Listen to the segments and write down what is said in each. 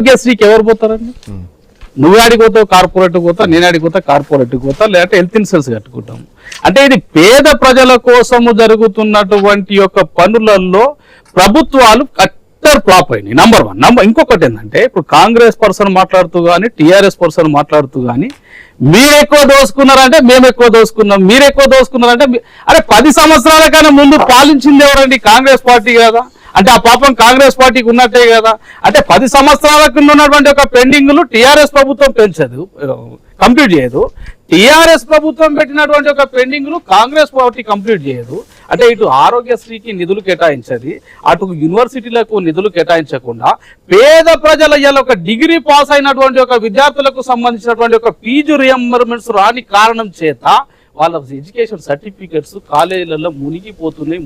ఆరోగ్యశ్రీకి ఎవరు పోతారండి? నువ్వు ఆడిపోతావు కార్పొరేట్ పోతా, నేను ఆడిపోతా కార్పొరేట్ పోతా, లేదంటే హెల్త్ ఇన్సూరెన్స్ కట్టుకుంటాం. అంటే ఇది పేద ప్రజల కోసము జరుగుతున్నటువంటి యొక్క పనులలో ప్రభుత్వాలు కట్టర్ ఫ్లాప్ అయినాయి. నంబర్ 1. ఇంకొకటి ఏంటంటే, ఇప్పుడు కాంగ్రెస్ పర్సన్ మాట్లాడుతూ కానీ టీఆర్ఎస్ పర్సన్ మాట్లాడుతూ కానీ మీరు ఎక్కువ దోసుకున్నారంటే మేము ఎక్కువ దోసుకున్నాం, మీరు ఎక్కువ దోసుకున్నారంటే అరే 10 సంవత్సరాల కన్నా ముందు పాలించింది ఎవరండి? కాంగ్రెస్ పార్టీ కదా. అంటే ఆ పాపం కాంగ్రెస్ పార్టీకి ఉన్నట్టే కదా. అంటే 10 సంవత్సరాల కింద ఉన్నటువంటి ఒక పెండింగ్లు టీఆర్ఎస్ ప్రభుత్వం పెంచదు, కంప్లీట్ చేయదు. టీఆర్ఎస్ ప్రభుత్వం పెట్టినటువంటి ఒక పెండింగ్లు కాంగ్రెస్ పార్టీ కంప్లీట్ చేయదు. అంటే ఇటు ఆరోగ్యశ్రీకి నిధులు కేటాయించది, అటు యూనివర్సిటీలకు నిధులు కేటాయించకుండా పేద ప్రజల ఒక డిగ్రీ పాస్ అయినటువంటి ఒక విద్యార్థులకు సంబంధించినటువంటి ఒక ఫీజు రియంబర్మెంట్స్ రాని కారణం చేత వాళ్ళ ఎడ్యుకేషన్ సర్టిఫికెట్స్ కాలేజీలలో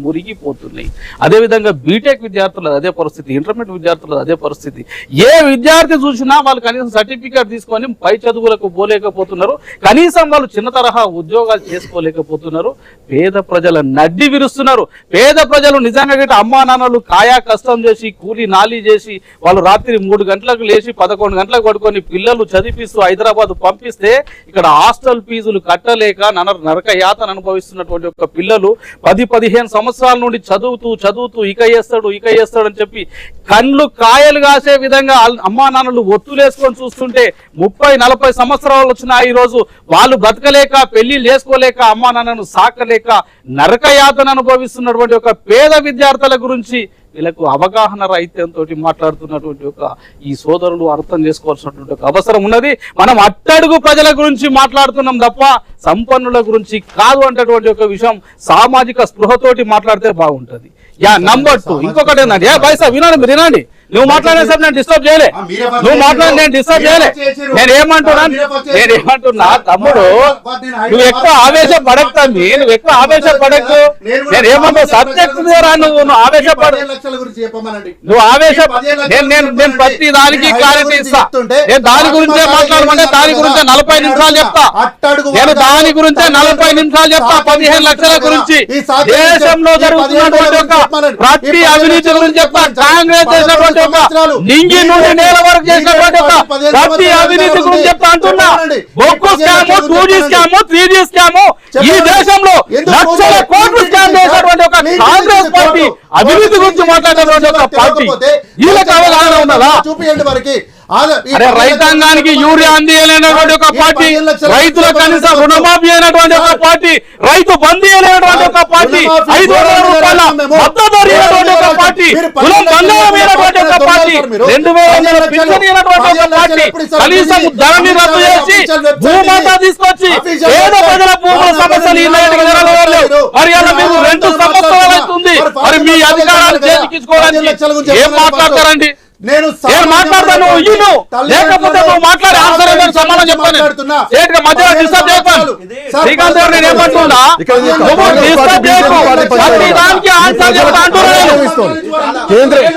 మురిగిపోతున్నాయి. అదేవిధంగా బీటెక్ విద్యార్థులు అదే పరిస్థితి, ఇంటర్మీడియట్ విద్యార్థులు అదే పరిస్థితి. ఏ విద్యార్థి చూసినా వాళ్ళు కనీసం సర్టిఫికెట్ తీసుకొని పై చదువులకు పోలేకపోతున్నారు, కనీసం వాళ్ళు చిన్న తరహా ఉద్యోగాలు చేసుకోలేకపోతున్నారు. పేద ప్రజల నడ్డి విరుస్తున్నారు. పేద ప్రజలు నిజంగా అమ్మా నాన్నలు కాయా కష్టం చేసి కూలి నాలి చేసి వాళ్ళు రాత్రి 3 గంటలకు లేచి 11 గంటలకు పడుకొని పిల్లలు చదివిస్తూ హైదరాబాద్ పంపిస్తే ఇక్కడ హాస్టల్ ఫీజులు కట్టలేక నరక యాతన అనుభవిస్తున్నటువంటి ఒక పిల్లలు 10-15 సంవత్సరాల నుండి చదువుతూ ఇక చేస్తాడు అని చెప్పి కళ్ళు కాయలు కాసే విధంగా అమ్మా నాన్నలు ఒత్తులేసుకొని చూస్తుంటే 30-40 సంవత్సరాలు వచ్చినా ఈ రోజు వాళ్ళు బతకలేక పెళ్లిళ్ళు చేసుకోలేక అమ్మా నాన్నను సాకలేక నరక యాతన అనుభవిస్తున్నటువంటి ఒక పేద విద్యార్థుల గురించి వీళ్ళకు అవగాహన రహితంతో మాట్లాడుతున్నటువంటి ఒక ఈ సోదరులు అర్థం చేసుకోవాల్సినటువంటి ఒక అవసరం ఉన్నది. మనం అట్టడుగు ప్రజల గురించి మాట్లాడుతున్నాం తప్ప సంపన్నుల గురించి కాదు అంటటువంటి ఒక విషయం సామాజిక స్పృహతోటి మాట్లాడితే బాగుంటది. నంబర్ 2 ఇంకొకటి ఏంటంటే బైసా వినండి, నువ్వు మాట్లాడేసరి నేను డిస్టర్బ్ చేయలే, నేను డిస్టర్బ్ చేయలే. నేనేమంటున్నా తమ్ముడు, నువ్వు ఎక్కువ ఆవేశపడకు తమ్మి, నువ్వు ఎక్కువ ఆవేశపడకు. నేనేమంటా సబ్జెక్ట్ ద్వారా నువ్వు ఆవేశపడ, నువ్వు నేను ప్రతి దానికి క్లారిటీ ఇస్తా. నేను దాని గురించే మాట్లాడమంటే దాని గురించే 40 నిమిషాలు చెప్తా. నేను దాని గురించే 40 నిమిషాలు చెప్తా. 15 లక్షల గురించి, దేశంలో జరుగుతున్నటువంటి ఒక ప్రతి అవినీతి గురించి చెప్తా. కాంగ్రెస్ చేసినటువంటి నింగి నుండి నేల వరకు చేసినటువంటి ప్రతి అవినీతి గురించి చెప్తా అంటున్నా. బొక్కు scam, 2G scam, 3G scam, ఈ దేశంలో లక్షల కోట్లు స్కామ్ చేసినటువంటి ఒక కాంగ్రెస్ పార్టీ అవినీతి గురించి మాట్లాడేటువంటి ఒక పార్టీ వీళ్ళకి అవగాహన ఉన్నదా? చూపియండి వారికి. అరే రైతాంగానికి యూరియా అందించలేనటువంటి ఒక పార్టీ, రైతుల కనీస రుణమాఫీ అయినటువంటి ఒక పార్టీ, రైతు బందీ అయినటువంటి ఒక పార్టీ, 500 రూపాయల మద్దతు అయినటువంటి ఒక పార్టీ, కులం బంగారం అయినటువంటి ఒక పార్టీ, 2000 పింఛన్ అయినటువంటి ఒక పార్టీ, కనీసం ధరని రద్దు చేసి భూమాత తీసుకొచ్చి పేద ప్రజల భూముల సమస్యలు ఈ నాటికి జరగలేదు. మరి అలా మీరు 2 సంవత్సరాలు అవుతుంది. మరి మీ అధికారాలు చేతికించుకోవడానికి ఏం మాట్లాడతారండి? నేను మాట్లాడతాను, లేకపోతే నువ్వు మాట్లాడే ఆన్సర్ ఏంటని సమాధానం చెప్తాను. మధ్యలో డిస్టర్బ్ చేస్తాను. శ్రీకాంత్ గారు నేను ఏమంటున్నా, నువ్వు డిస్టర్బ్ చేయకు, దానికి ఆన్సర్ చెప్తా అంటున్నాను.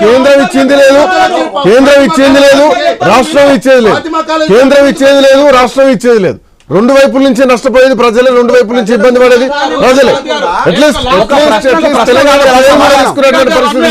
కేంద్రం ఇచ్చింది లేదు, రాష్ట్రం ఇచ్చేది లేదు. కేంద్రం ఇచ్చేది లేదు, రాష్ట్రం ఇచ్చేది లేదు. 2 వైపుల నుంచి నష్టపోయేది ప్రజలే, 2 వైపుల నుంచి ఇబ్బంది పడేది ప్రజలే. అట్లీస్ట్ తెలంగాణ తీసుకునేటువంటి పరిస్థితి